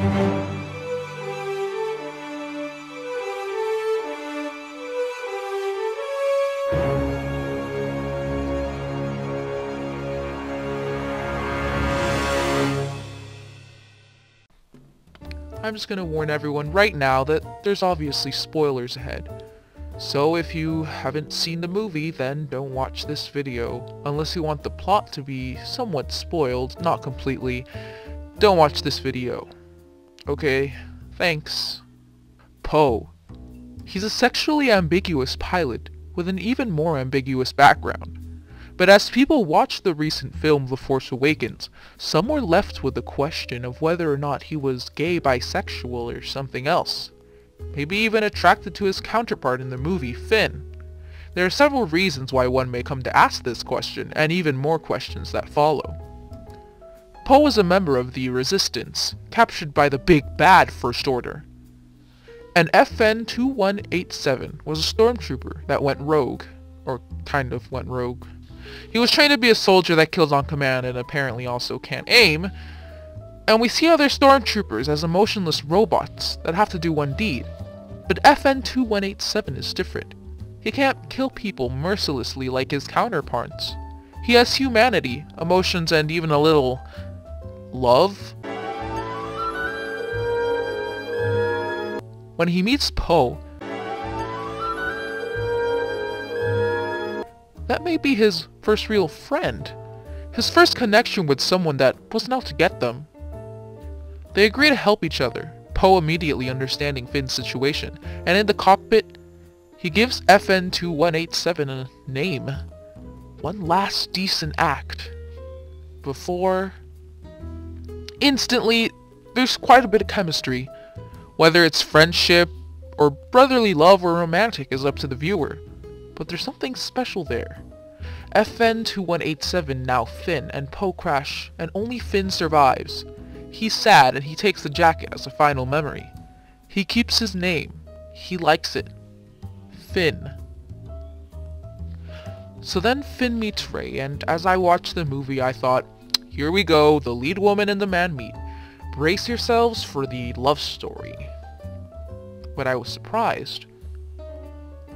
I'm just gonna warn everyone right now that there's obviously spoilers ahead. So if you haven't seen the movie, then don't watch this video. Unless you want the plot to be somewhat spoiled, not completely, don't watch this video. Okay, thanks. Poe. He's a sexually ambiguous pilot with an even more ambiguous background. But as people watched the recent film The Force Awakens, some were left with the question of whether or not he was gay, bisexual, or something else. Maybe even attracted to his counterpart in the movie, Finn. There are several reasons why one may come to ask this question, and even more questions that follow. Poe was a member of the Resistance, captured by the Big Bad First Order. And FN 2187 was a stormtrooper that went rogue, or kind of went rogue. He was trained to be a soldier that kills on command and apparently also can't aim, and we see other stormtroopers as emotionless robots that have to do one deed. But FN 2187 is different. He can't kill people mercilessly like his counterparts. He has humanity, emotions, and even a little love. When he meets Poe, that may be his first real friend. His first connection with someone that wasn't out to get them. They agree to help each other, Poe immediately understanding Finn's situation, and in the cockpit, he gives FN 2187 a name. One last decent act. Before... Instantly, there's quite a bit of chemistry. Whether it's friendship, or brotherly love, or romantic is up to the viewer. But there's something special there. FN 2187, now Finn, and Poe crash, and only Finn survives. He's sad, and he takes the jacket as a final memory. He keeps his name. He likes it. Finn. So then Finn meets Rey, and as I watched the movie I thought, here we go, the lead woman and the man meet. Brace yourselves for the love story. But I was surprised.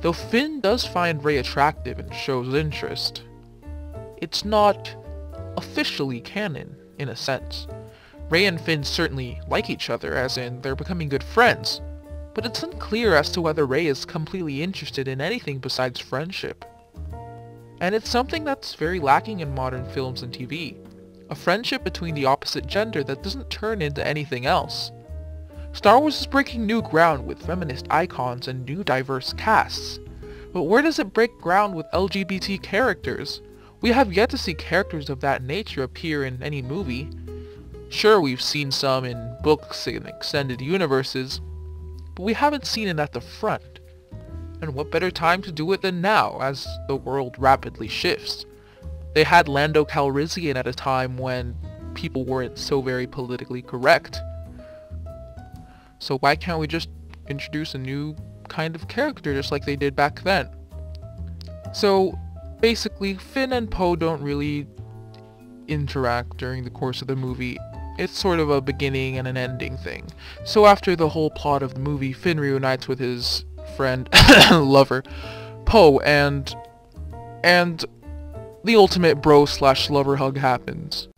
Though Finn does find Rey attractive and shows interest, it's not officially canon, in a sense. Rey and Finn certainly like each other, as in they're becoming good friends, but it's unclear as to whether Rey is completely interested in anything besides friendship. And it's something that's very lacking in modern films and TV, a friendship between the opposite gender that doesn't turn into anything else. Star Wars is breaking new ground with feminist icons and new diverse casts, but where does it break ground with LGBT characters? We have yet to see characters of that nature appear in any movie. Sure, we've seen some in books and extended universes, but we haven't seen it at the front. And what better time to do it than now, as the world rapidly shifts? They had Lando Calrissian at a time when people weren't so very politically correct. So why can't we just introduce a new kind of character just like they did back then? So basically, Finn and Poe don't really interact during the course of the movie. It's sort of a beginning and an ending thing. So after the whole plot of the movie, Finn reunites with his friend, lover, Poe, and the ultimate bro/lover hug happens.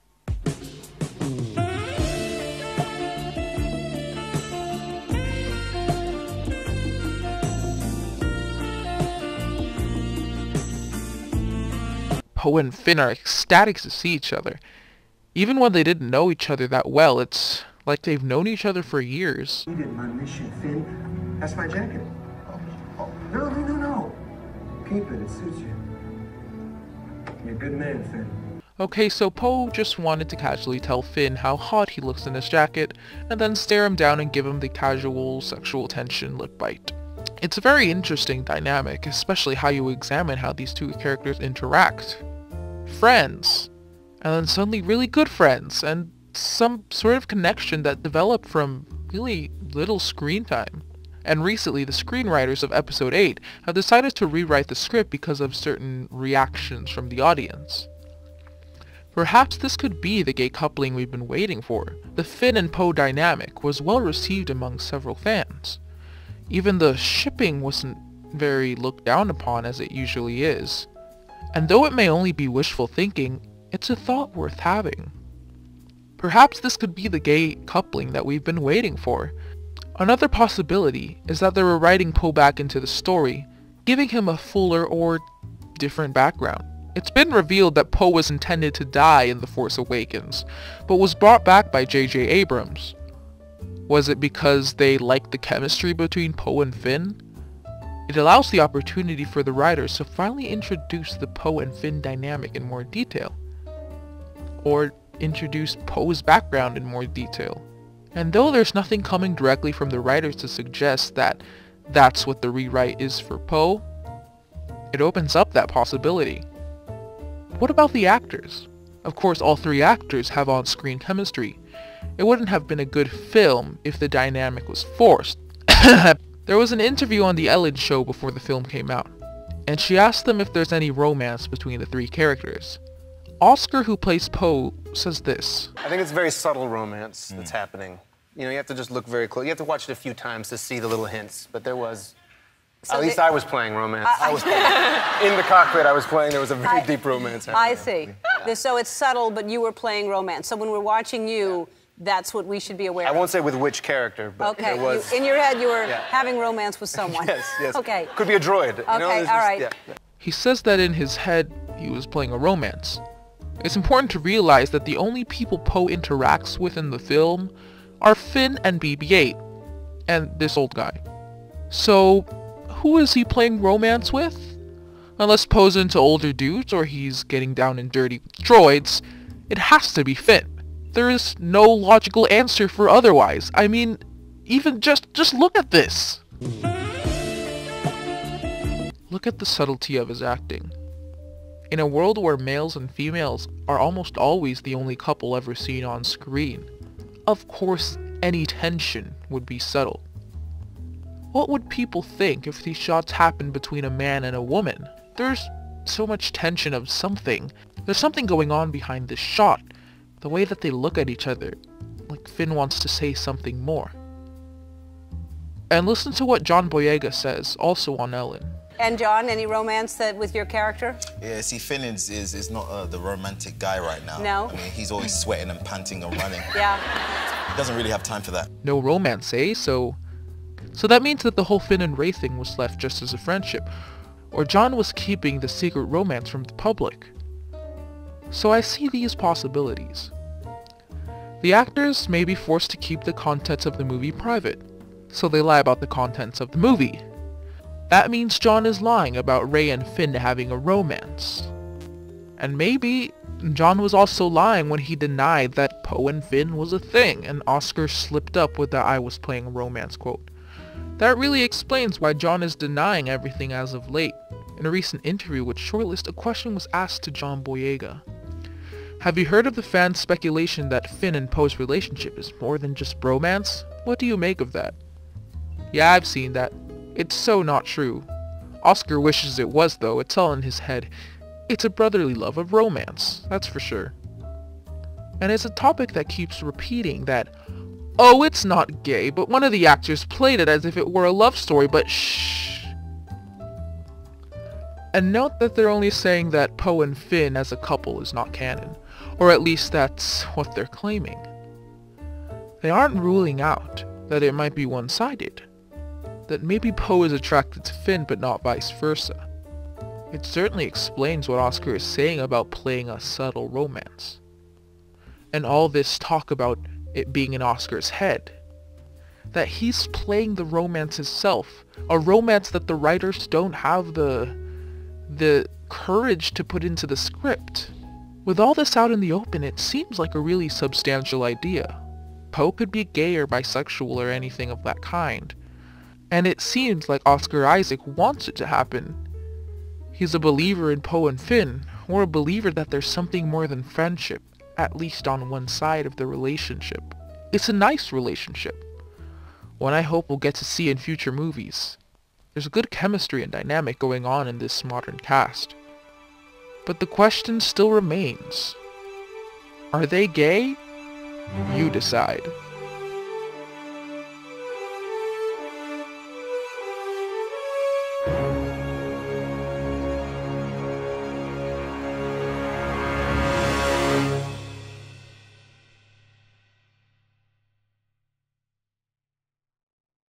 Poe and Finn are ecstatic to see each other. Even when they didn't know each other that well, it's like they've known each other for years. You did my mission, Finn. That's my jacket. Oh, no. Keep it suits you. You're a good man, Finn. Okay, so Poe just wanted to casually tell Finn how hot he looks in his jacket, and then stare him down and give him the casual sexual tension lip bite. It's a very interesting dynamic, especially how you examine how these two characters interact. Friends. And then suddenly really good friends, and some sort of connection that developed from really little screen time. And recently, the screenwriters of Episode 8 have decided to rewrite the script because of certain reactions from the audience. Perhaps this could be the gay coupling we've been waiting for. The Finn and Poe dynamic was well received among several fans. Even the shipping wasn't very looked down upon as it usually is. And though it may only be wishful thinking, it's a thought worth having. Perhaps this could be the gay coupling that we've been waiting for. Another possibility is that they were writing Poe back into the story, giving him a fuller or different background. It's been revealed that Poe was intended to die in The Force Awakens, but was brought back by J.J. Abrams. Was it because they liked the chemistry between Poe and Finn? It allows the opportunity for the writers to finally introduce the Poe and Finn dynamic in more detail, or introduce Poe's background in more detail. And though there's nothing coming directly from the writers to suggest that that's what the rewrite is for Poe, it opens up that possibility. What about the actors? Of course, all three actors have on-screen chemistry. It wouldn't have been a good film if the dynamic was forced. There was an interview on The Ellen Show before the film came out, and she asked them if there's any romance between the three characters. Oscar, who plays Poe, says this. I think it's very subtle romance that's happening. You know, you have to just look very close. You have to watch it a few times to see the little hints, but there was... So at least I was playing romance. I was playing. In the cockpit, I was playing. There was a very deep romance happening. I see. So it's subtle, but you were playing romance. So when we're watching you, that's what we should be aware of. I won't say with which character, but okay. there was... in your head, you were having romance with someone. Yes. Okay. Could be a droid. Okay, You know, all right. Yeah. He says that in his head, he was playing a romance. It's important to realize that the only people Poe interacts with in the film are Finn and BB-8, and this old guy. So, who is he playing romance with? Unless Poe's into older dudes or he's getting down and dirty with droids, it has to be Finn. There is no logical answer for otherwise. I mean, even just look at this. Look at the subtlety of his acting. In a world where males and females are almost always the only couple ever seen on screen, of course any tension would be subtle. What would people think if these shots happened between a man and a woman? There's so much tension of something. There's something going on behind this shot. The way that they look at each other, like Finn wants to say something more. And listen to what John Boyega says, also on Ellen. And John, any romance with your character? Yeah, see, Finn is not the romantic guy right now. No? I mean, he's always sweating and panting and running. Yeah. He doesn't really have time for that. No romance, eh? So that means that the whole Finn and Rey thing was left just as a friendship. Or John was keeping the secret romance from the public. So I see these possibilities. The actors may be forced to keep the contents of the movie private, so they lie about the contents of the movie. That means John is lying about Rey and Finn having a romance. And maybe John was also lying when he denied that Poe and Finn was a thing, and Oscar slipped up with the "I was playing a romance" quote. That really explains why John is denying everything as of late. In a recent interview with Shortlist, a question was asked to John Boyega. Have you heard of the fan speculation that Finn and Poe's relationship is more than just bromance? What do you make of that? Yeah, I've seen that. It's so not true. Oscar wishes it was though, it's all in his head. It's a brotherly love of romance, that's for sure. And it's a topic that keeps repeating that, oh, it's not gay, but one of the actors played it as if it were a love story, but shh. And note that they're only saying that Poe and Finn as a couple is not canon, or at least that's what they're claiming. They aren't ruling out that it might be one-sided, that maybe Poe is attracted to Finn but not vice versa. It certainly explains what Oscar is saying about playing a subtle romance. And all this talk about it being in Oscar's head. That he's playing the romance himself. A romance that the writers don't have the courage to put into the script. With all this out in the open, it seems like a really substantial idea. Poe could be gay or bisexual or anything of that kind. And it seems like Oscar Isaac wants it to happen. He's a believer in Poe and Finn, or a believer that there's something more than friendship, at least on one side of the relationship. It's a nice relationship, one I hope we'll get to see in future movies. There's good chemistry and dynamic going on in this modern cast. But the question still remains, Are they gay? You decide.